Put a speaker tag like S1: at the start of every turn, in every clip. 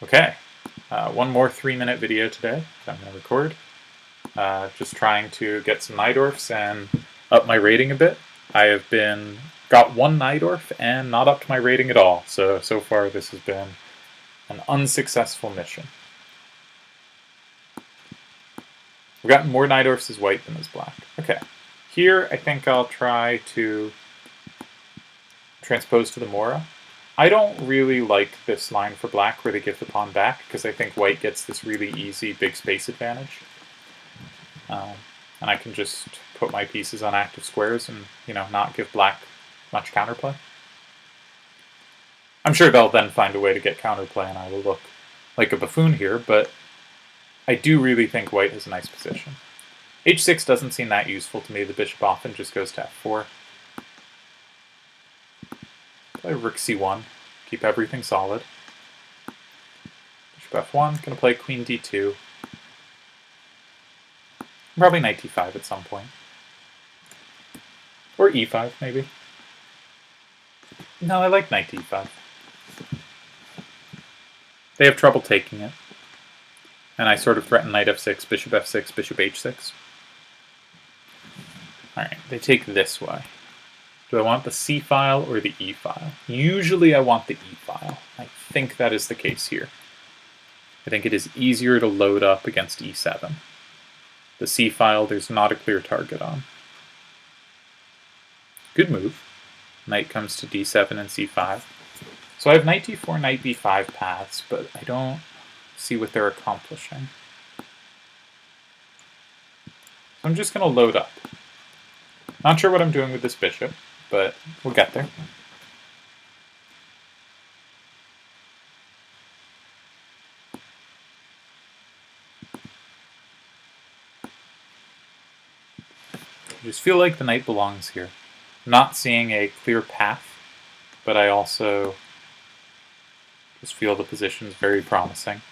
S1: Okay, one more 3-minute video today that I'm going to record. Just trying to get some Najdorfs and up my rating a bit. I have got one Najdorf and not up to my rating at all, so far this has been an unsuccessful mission. We've gotten more Najdorfs as white than as black. Okay, here I think I'll try to transpose to the Mora. I don't really like this line for black where they give the pawn back, because I think white gets this really easy big space advantage. And I can just put my pieces on active squares and, not give black much counterplay. I'm sure they'll then find a way to get counterplay and I will look like a buffoon here, but I do really think white has a nice position. h6 doesn't seem that useful to me. The bishop often just goes to f4. Play rook c1, keep everything solid. Bishop f1, gonna play queen d2. Probably knight d5 at some point. Or e5, maybe. No, I like knight d5. They have trouble taking it. And I sort of threaten knight f6, bishop h6. Alright, they take this way. Do I want the c file or the e file? Usually I want the e file. I think that is the case here. I think it is easier to load up against e7. The c file there's not a clear target on. Good move. Knight comes to d7 and c5. So I have knight d4, knight b5 paths, but I don't see what they're accomplishing. So I'm just going to load up. Not sure what I'm doing with this bishop, but we'll get there. I just feel like the knight belongs here. I'm not seeing a clear path, but I also just feel the position is very promising.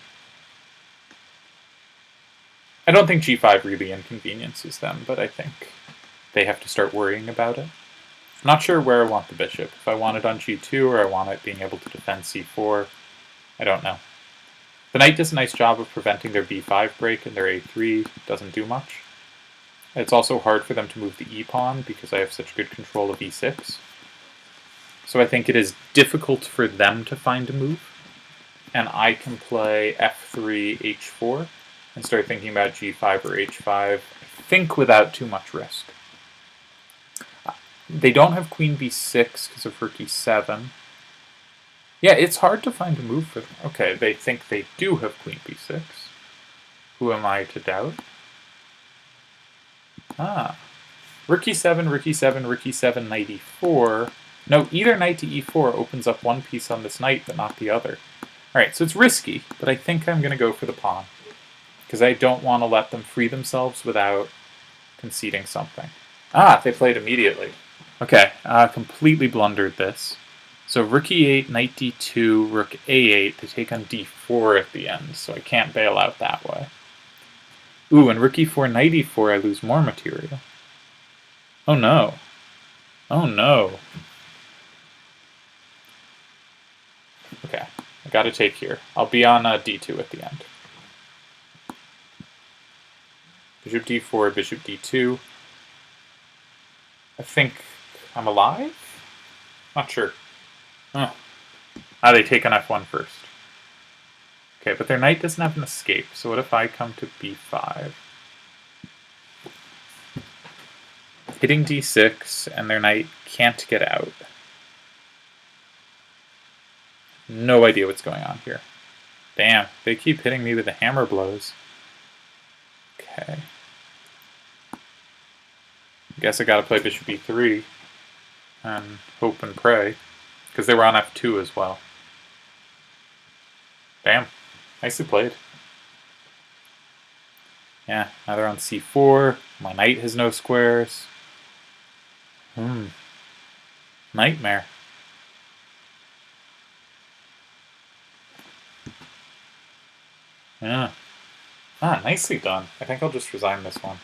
S1: I don't think g5 really inconveniences them, but I think they have to start worrying about it. I'm not sure where I want the bishop. If I want it on g2 or I want it being able to defend c4, I don't know. The knight does a nice job of preventing their b5 break, and their a3 doesn't do much. It's also hard for them to move the e-pawn because I have such good control of e6. So I think it is difficult for them to find a move, and I can play f3, h4, and start thinking about g5 or h5, I think without too much risk. They don't have queen b6 because of rook e7. Yeah, it's hard to find a move for them. Okay, they think they do have queen b6. Who am I to doubt? Rook e7, rook e7, rook e7, knight e4. No, either knight to e4 opens up one piece on this knight, but not the other. Alright, so it's risky, but I think I'm going to go for the pawn, because I don't want to let them free themselves without conceding something. They played immediately. Okay, completely blundered this. So rook e8, knight d2, rook a8, they take on d4 at the end, so I can't bail out that way. Ooh, and rook e4, knight e4, I lose more material. Oh no. Oh no. Okay, I gotta take here. I'll be on d2 at the end. Bishop d4, bishop d2. I think I'm alive? Not sure. They take on f1 first. Okay, but their knight doesn't have an escape, so what if I come to b5? Hitting d6, and their knight can't get out. No idea what's going on here. Damn, they keep hitting me with the hammer blows. Okay. I guess I gotta play bishop e3 and hope and pray, because they were on f2 as well. Damn, nicely played. Yeah, now they're on c4. My knight has no squares. Nightmare. Yeah. Nicely done. I think I'll just resign this one.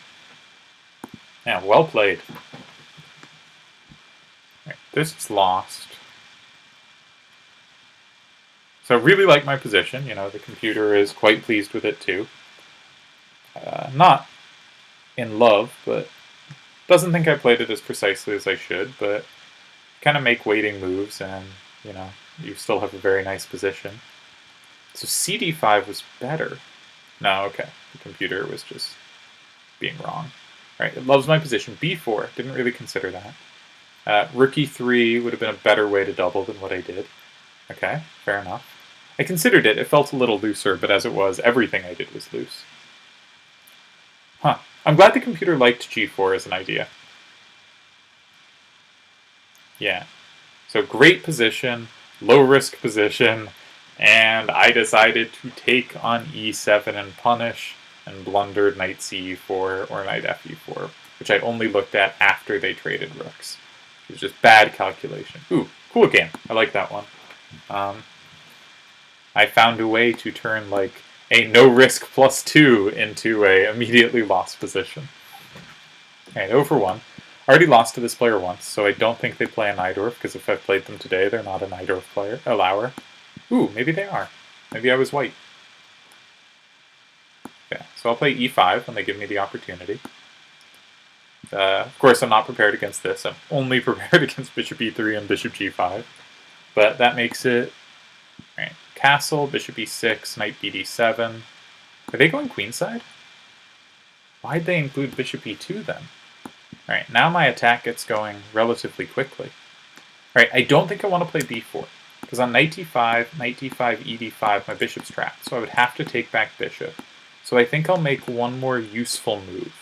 S1: Yeah, well played. Right, this is lost. So I really like my position. The computer is quite pleased with it too. Not in love, but doesn't think I played it as precisely as I should, but kind of make waiting moves and, you still have a very nice position. So CD5 was better. No, okay. The computer was just being wrong. Right, it loves my position. B4, didn't really consider that. Rook E3 would have been a better way to double than what I did. Okay, fair enough. I considered it. It felt a little looser, but as it was, everything I did was loose. Huh. I'm glad the computer liked G4 as an idea. Yeah. So great position, low risk position, and I decided to take on E7 and punish, and blundered knight CE4 or knight FE4, which I only looked at after they traded rooks. It was just bad calculation. Ooh, cool game. I like that one. I found a way to turn like a no risk +2 into a immediately lost position. Okay, 0 for 1. I already lost to this player once, so I don't think they play a Najdorf, because if I've played them today, they're not a Najdorf player, allower. Ooh, maybe they are. Maybe I was white. Okay, so I'll play E5 when they give me the opportunity. Of course, I'm not prepared against this. I'm only prepared against bishop E3 and bishop G5. But that makes it... Right, castle, bishop E6, knight BD7. Are they going queenside? Why'd they include bishop E2 then? Alright, now my attack gets going relatively quickly. Alright, I don't think I want to play B4, because on knight D5, knight D5, ED5, my bishop's trapped, so I would have to take back bishop. So I think I'll make one more useful move.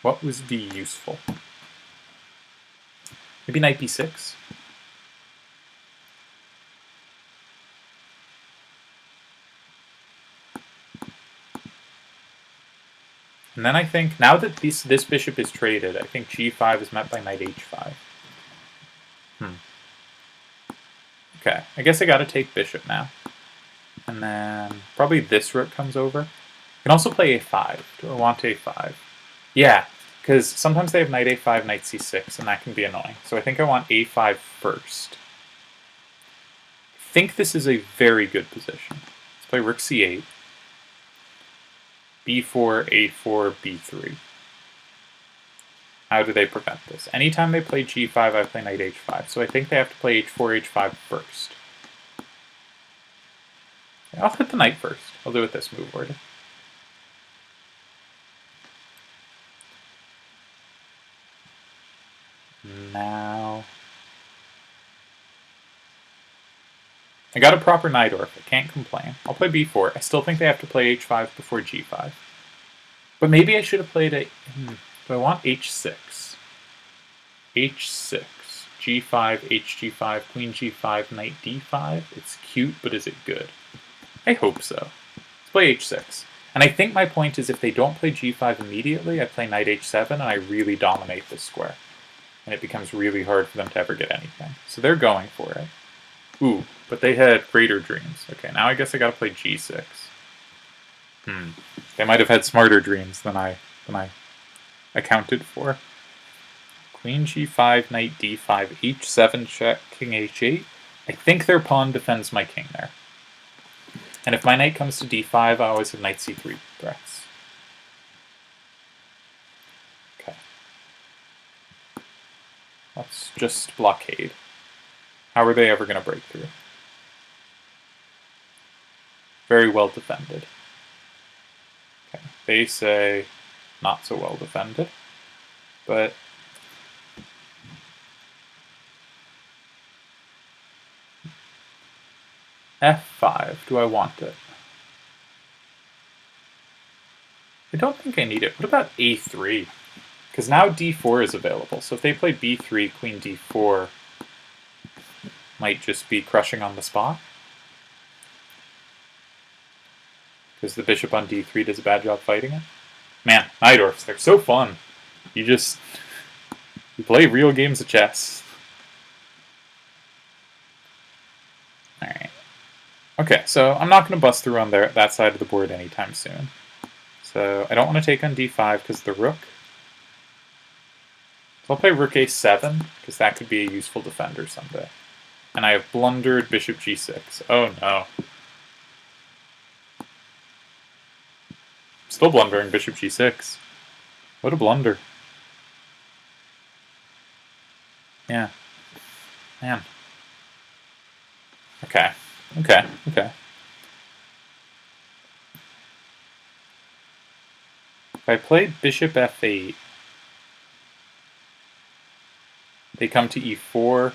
S1: What was the useful? Maybe knight B6? And then I think, now that this bishop is traded, I think G5 is met by knight H5. Okay, I guess I gotta take bishop now. And then probably this rook comes over. I can also play A5. Do I want A5? Yeah, because sometimes they have knight A5, knight C6, and that can be annoying. So I think I want A5 first. I think this is a very good position. Let's play rook C8. B4, A4, B3. How do they prevent this? Anytime they play G5, I play knight H5. So I think they have to play H4, H5 first. I'll hit the knight first. I'll do it this move order. Now... I got a proper Najdorf. I can't complain. I'll play B4. I still think they have to play H5 before G5. But maybe I should have played a... Do I want H6? H6. G5, HG5, Queen G5, Knight D5. It's cute, but is it good? I hope so. Let's play H6. And I think my point is if they don't play G5 immediately, I play Knight H7 and I really dominate this square. And it becomes really hard for them to ever get anything. So they're going for it. Ooh, but they had greater dreams. Okay, now I guess I gotta play G6. They might have had smarter dreams than I accounted for. Queen G5, Knight D5, H7 check, King H8. I think their pawn defends my king there. And if my knight comes to D5, I always have Knight C3 threats. Okay. Let's just blockade. How are they ever going to break through? Very well defended. Okay. They say not so well defended, but F5, do I want it? I don't think I need it. What about A3? Because now D4 is available, so if they play B3, Queen D4 might just be crushing on the spot. Because the bishop on D3 does a bad job fighting it. Man, Najdorfs, they're so fun. You play real games of chess. Alright. Okay, so I'm not going to bust through on that side of the board anytime soon. So I don't want to take on D5 because the rook. So I'll play rook A7, because that could be a useful defender someday. And I have blundered bishop g6. Oh no. Still blundering bishop g6. What a blunder. Yeah. Man. Okay. Okay. Okay. If I play bishop f8, they come to e4,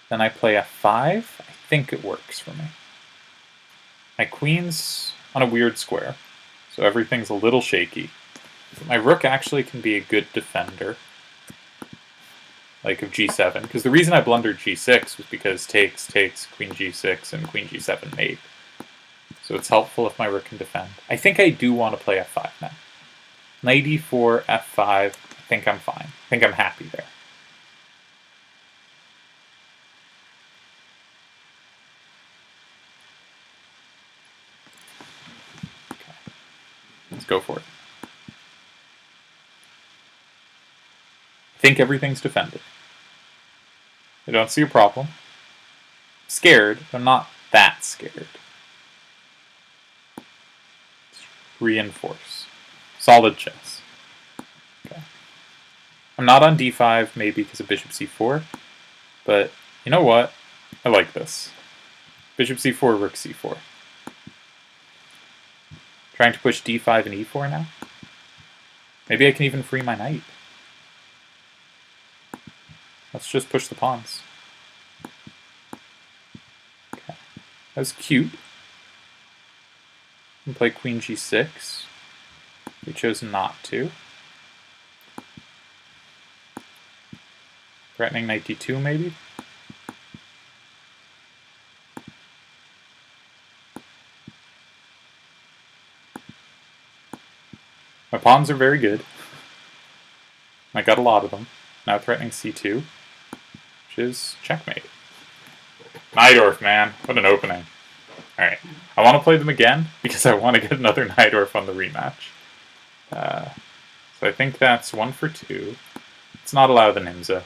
S1: then I play f5, I think it works for me. My queen's on a weird square, so everything's a little shaky. But my rook actually can be a good defender, like of g7, because the reason I blundered g6 was because takes, queen g6, and queen g7 mate. So it's helpful if my rook can defend. I think I do want to play f5 now. Knight e4, f5, I think I'm fine. I think I'm happy there. Okay. Let's go for it. I think everything's defended. I don't see a problem. Scared, but I'm not that scared. Reinforce. Solid chess. Okay. I'm not on d5, maybe because of bishop c4, but you know what? I like this. Bishop c4, rook c4. Trying to push d5 and e4 now? Maybe I can even free my knight. Let's just push the pawns. Okay. That was cute. And play queen g6. We chose not to. Threatening knight d2 maybe? My pawns are very good. I got a lot of them. Now threatening c2, which is checkmate. Najdorf, man. What an opening. Alright. I want to play them again because I want to get another Najdorf on the rematch. So I think that's 1 for 2. Let's not allow the Nimza.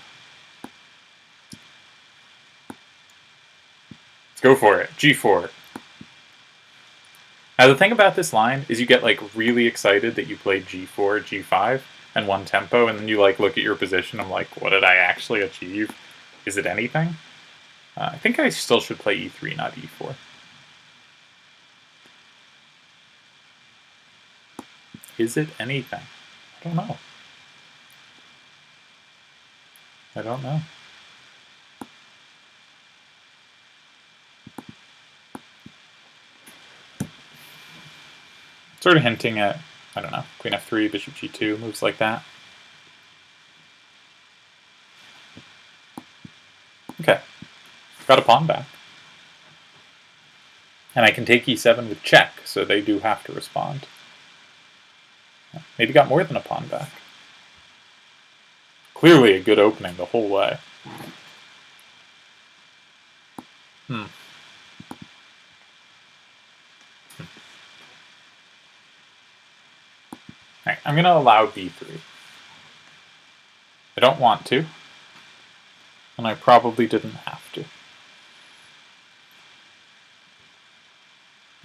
S1: Let's go for it. g4. Now the thing about this line is you get like really excited that you played g4, g5, and one tempo, and then you like look at your position, I'm like, what did I actually achieve? Is it anything? I think I still should play e3, not e4. Is it anything? I don't know. I don't know. Sort of hinting at, I don't know, queen f3, bishop g2, moves like that. Okay. Got a pawn back. And I can take e7 with check, so they do have to respond. Maybe got more than a pawn back. Clearly a good opening the whole way. Alright, I'm going to allow b3. I don't want to. And I probably didn't have to.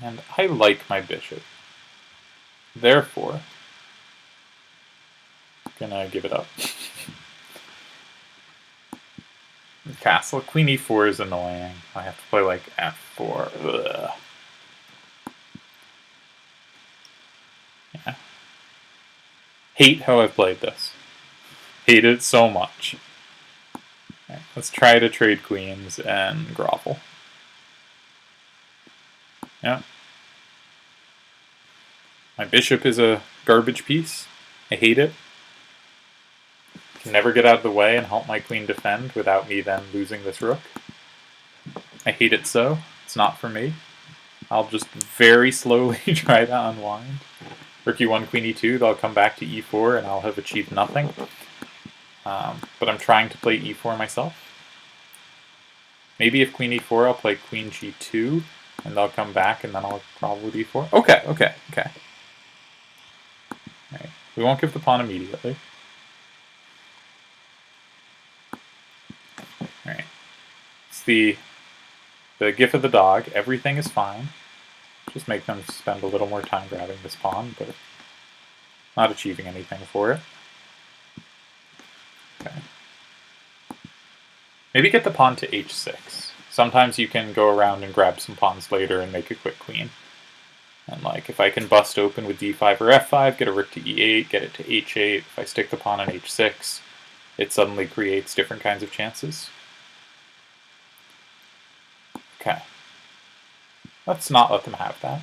S1: And I like my bishop. Therefore, I'm gonna give it up. Castle. Queen e4 is annoying. I have to play like f4. Ugh. Yeah. Hate how I've played this. Hate it so much. Right, let's try to trade queens and grovel. Yeah. My bishop is a garbage piece. I hate it. Can never get out of the way and help my queen defend without me then losing this rook. I hate it so. It's not for me. I'll just very slowly try to unwind. Rook e1, queen e2, they'll come back to e4 and I'll have achieved nothing. But I'm trying to play e4 myself. Maybe if queen e4, I'll play queen g2 and they'll come back and then I'll grovel with e4. Okay. Right. We won't give the pawn immediately. Alright. It's the gif of the dog. Everything is fine. Just make them spend a little more time grabbing this pawn, but not achieving anything for it. Okay. Maybe get the pawn to h6. Sometimes you can go around and grab some pawns later and make a quick queen. And like, if I can bust open with d5 or f5, get a rook to e8, get it to h8, if I stick the pawn on h6, it suddenly creates different kinds of chances. Okay. Let's not let them have that.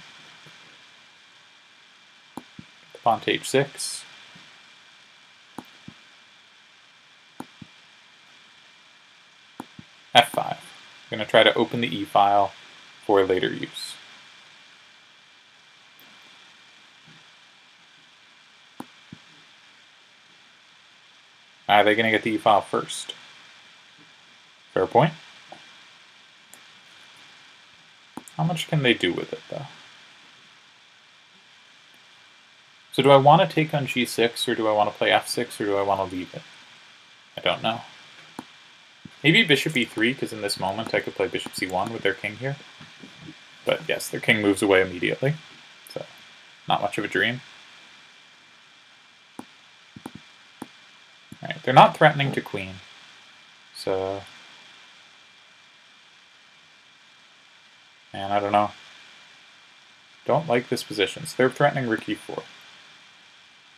S1: The pawn to h6. f5. I'm going to try to open the e-file for later use. Are they going to get the e-file first? Fair point. How much can they do with it, though? So do I want to take on g6, or do I want to play f6, or do I want to leave it? I don't know. Maybe bishop e3, because in this moment I could play bishop c1 with their king here. But yes, their king moves away immediately, so not much of a dream. Alright, they're not threatening to queen, so... Man, I don't know. Don't like this position, so they're threatening rook e4.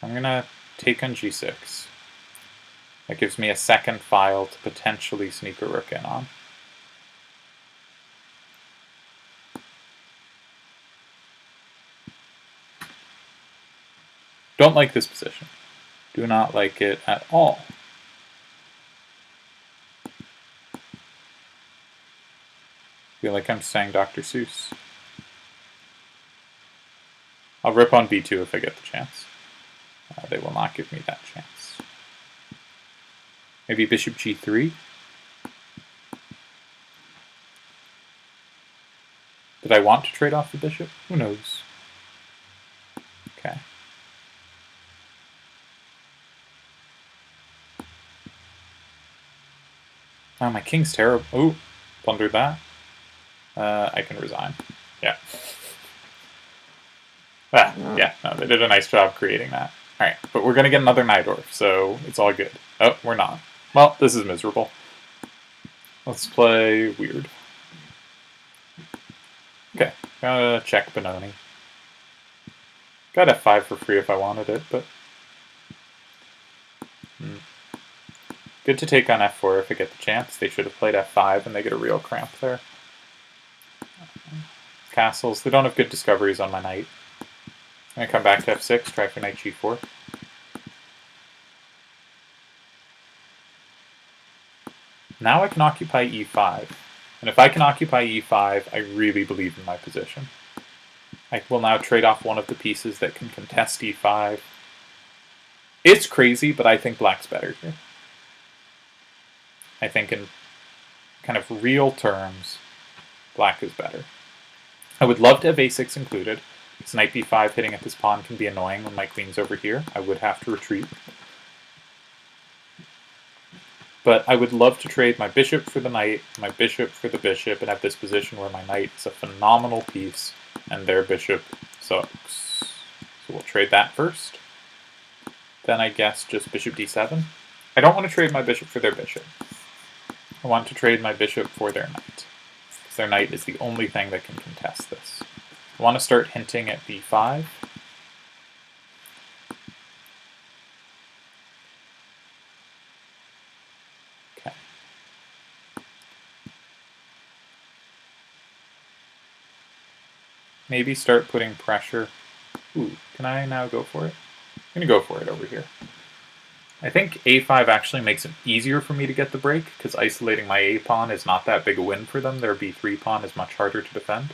S1: I'm gonna take on g6. That gives me a second file to potentially sneak a rook in on. Don't like this position. Do not like it at all. Feel like I'm saying Dr. Seuss. I'll rip on b2 if I get the chance. They will not give me that chance. Maybe bishop g3? Did I want to trade off the bishop? Who knows? Okay. Oh, my king's terrible. Ooh, blundered that. I can resign. Yeah. Yeah, no, they did a nice job creating that. Alright, but we're going to get another Najdorf, so it's all good. Oh, we're not. Well, this is miserable. Let's play weird. Okay, gotta check Benoni. Got f5 for free if I wanted it, but... Good to take on f4 if I get the chance. They should have played f5 and they get a real cramp there. Castles, they don't have good discoveries on my knight. I'm going to come back to f6, try for knight g4. Now I can occupy e5. And if I can occupy e5, I really believe in my position. I will now trade off one of the pieces that can contest e5. It's crazy, but I think black's better here. I think in kind of real terms, black is better. I would love to have a6 included, because knight b5 hitting at this pawn can be annoying when my queen's over here. I would have to retreat. But I would love to trade my bishop for the knight, my bishop for the bishop, and have this position where my knight is a phenomenal piece, and their bishop sucks. So we'll trade that first. Then I guess just bishop d7. I don't want to trade my bishop for their bishop. I want to trade my bishop for their knight, because their knight is the only thing that can contest this. I want to start hinting at b5. Okay. Maybe start putting pressure. Ooh, can I now go for it? I'm going to go for it over here. I think a5 actually makes it easier for me to get the break, because isolating my a pawn is not that big a win for them. Their b3 pawn is much harder to defend.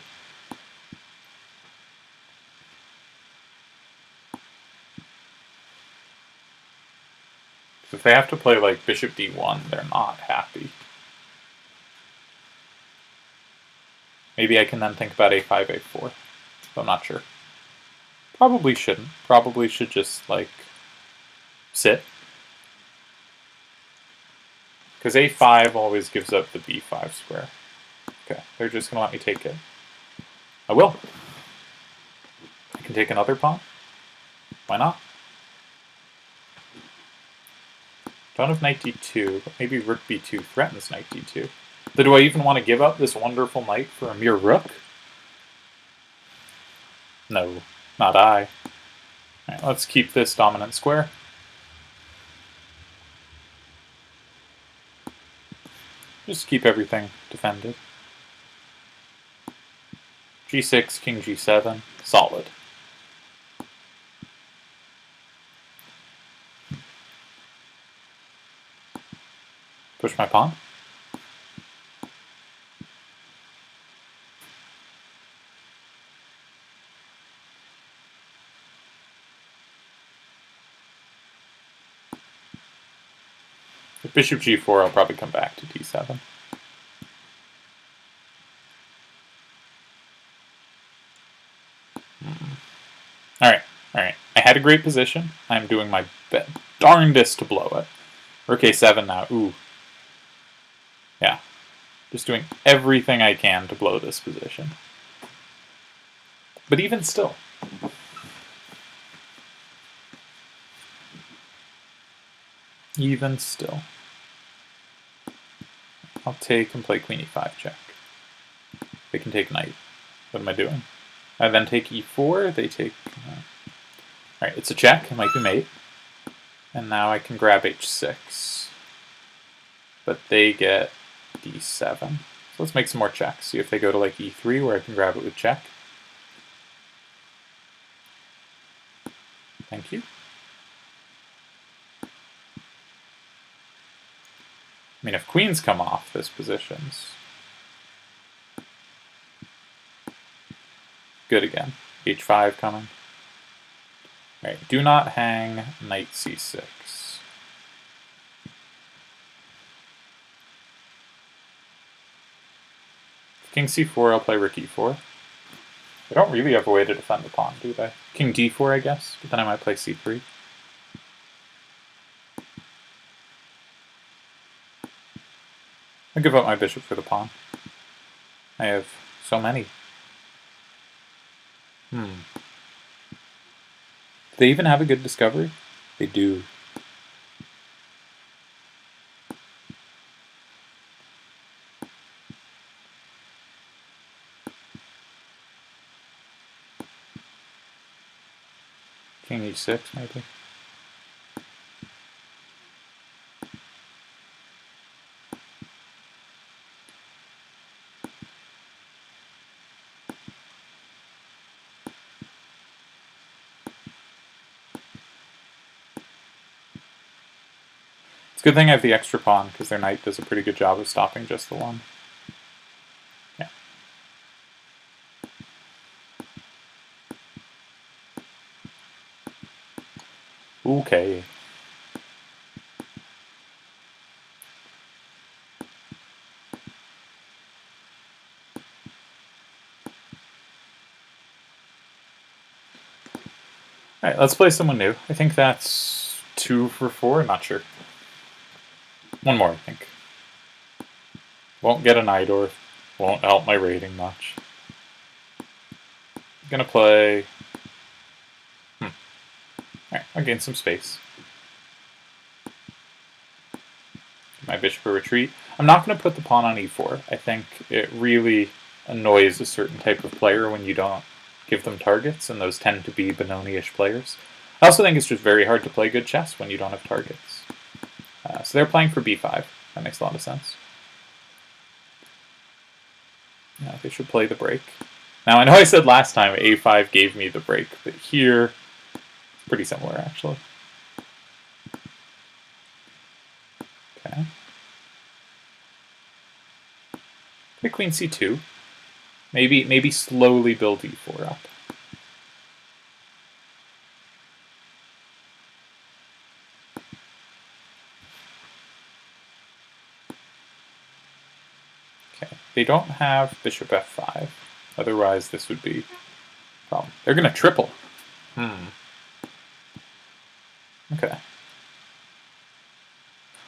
S1: So if they have to play like bishop d1, they're not happy. Maybe I can then think about a5, a4. I'm not sure. Probably shouldn't. Probably should just, like, sit. Because a5 always gives up the b5 square. Okay, they're just going to let me take it. I will. I can take another pawn. Why not? Don't have knight d2, but maybe rook b2 threatens knight d2. But do I even want to give up this wonderful knight for a mere rook? No, not I. Alright, let's keep this dominant square. Just keep everything defended. g6, king g7, solid. Push my pawn. With bishop g4, I'll probably come back to d7. Alright. I had a great position. I'm doing my darndest to blow it. Rook a7 now. Ooh. Yeah. Just doing everything I can to blow this position. But even still. I'll take and play queen e5 check. They can take knight. What am I doing? I then take e4, they take... Alright, it's a check, it might be mate. And now I can grab h6. But they get d7. So let's make some more checks. See if they go to like e3 where I can grab it with check. Thank you. I mean, if queens come off, this position's good again. h5 coming. Alright, do not hang knight c6. King c4, I'll play rook e4. They don't really have a way to defend the pawn, do they? King d4, I guess, but then I might play c3. I'll give up my bishop for the pawn. I have so many. Do they even have a good discovery? They do. King e6, maybe. It's a good thing I have the extra pawn, because their knight does a pretty good job of stopping just the one. Yeah. Okay. Alright, let's play someone new. I think that's 2 for 4, not sure. One more, I think. Won't get a Najdorf. Won't help my rating much. I'm gonna play... Alright, I'll gain some space. My bishop a retreat. I'm not going to put the pawn on e4. I think it really annoys a certain type of player when you don't give them targets, and those tend to be Benoni-ish players. I also think it's just very hard to play good chess when you don't have targets. So they're playing for b5. That makes a lot of sense. Yeah, they should play the break. Now, I know I said last time a5 gave me the break, but here, it's pretty similar, actually. Okay. Play queen c2. Maybe slowly build e4 up. Okay. They don't have bishop f5. Otherwise, this would be a problem. They're going to triple. Okay.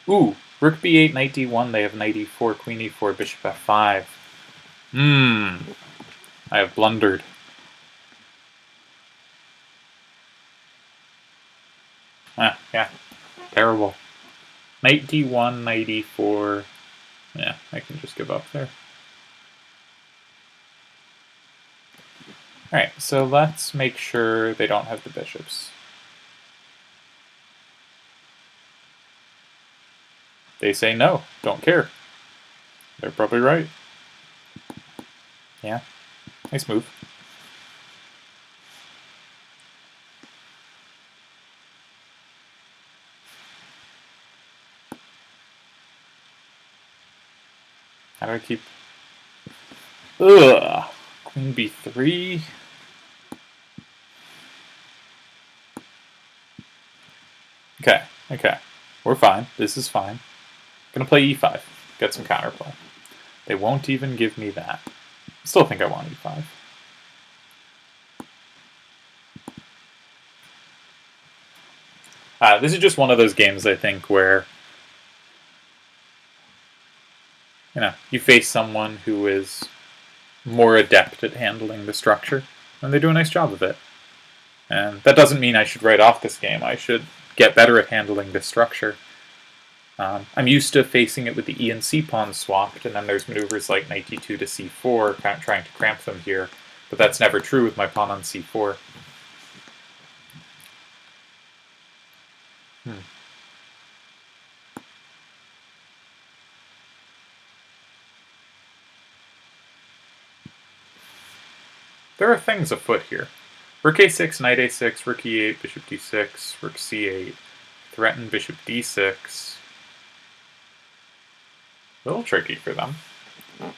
S1: Ooh, rook b8, knight d1. They have knight e4, queen e4, bishop f5. I have blundered. Yeah. Terrible. Knight d1, knight e4. Yeah, I can just give up there. Alright, so let's make sure they don't have the bishops. They say no, don't care. They're probably right. Yeah, nice move. How do I keep... Ugh! Queen b3. Okay. We're fine. This is fine. Gonna play e5. Get some counterplay. They won't even give me that. Still think I want e5. This is just one of those games, I think, where you face someone who is more adept at handling the structure, and they do a nice job of it. And that doesn't mean I should write off this game. I should get better at handling this structure. I'm used to facing it with the E and C pawns swapped, and then there's maneuvers like knight d2 to c4, kind of trying to cramp them here, but that's never true with my pawn on c4. There are things afoot here. Rook a6, knight a6, rook e8, bishop d6, rook c8, threaten bishop d6. A little tricky for them. Rook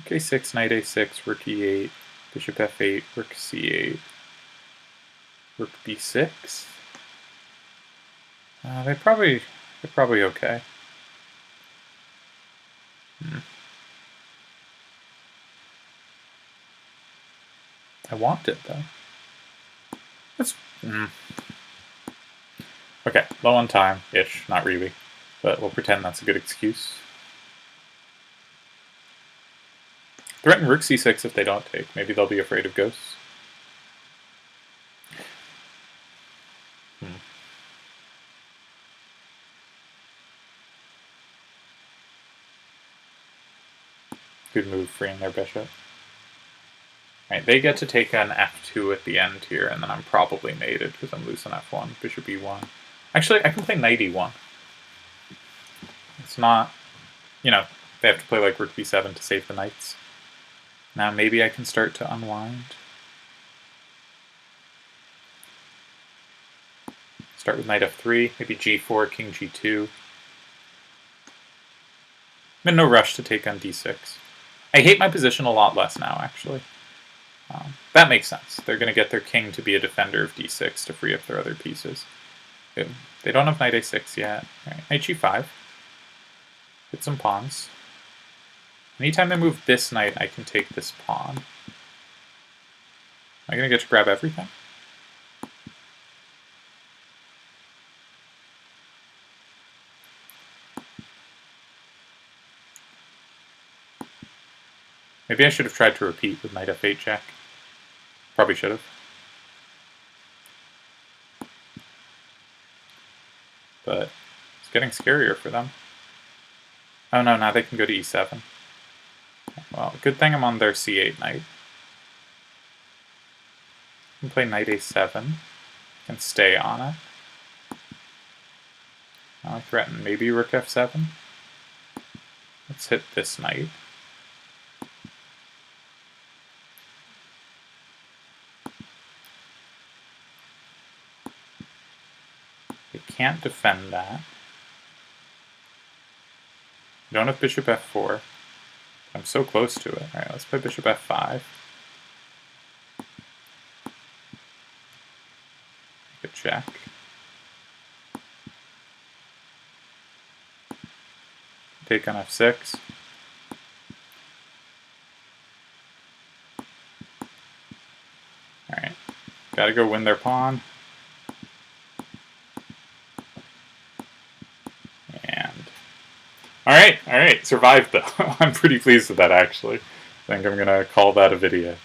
S1: a6, knight a6, rook e8, bishop f8, rook c8, rook b6. They're probably okay. I want it though. That's okay. Low on time-ish, not really, but we'll pretend that's a good excuse. Threaten rook c6 if they don't take. Maybe they'll be afraid of ghosts. Good move, freeing their bishop. Right, they get to take an f2 at the end here, and then I'm probably mated because I'm losing f1, bishop e1. Actually, I can play knight e1. It's not, they have to play like rook b7 to save the knights. Now maybe I can start to unwind. Start with knight f3, maybe g4, king g2. I'm in no rush to take on d6. I hate my position a lot less now, actually. That makes sense. They're going to get their king to be a defender of d6 to free up their other pieces. They don't have knight a6 yet. Right, knight g5. Get some pawns. Anytime they move this knight, I can take this pawn. Am I going to get to grab everything? Maybe I should have tried to repeat with knight f8 check. Probably should have. But it's getting scarier for them. Oh no, now they can go to e7. Well, good thing I'm on their c8 knight. I can play knight a7. I can stay on it. Now I threaten maybe rook f7. Let's hit this knight. They can't defend that. You don't have bishop f4. I'm so close to it. Alright, let's play bishop f5. Good check. Take on f6. Alright, gotta go win their pawn. Alright, survived though. I'm pretty pleased with that, actually. I think I'm gonna call that a video.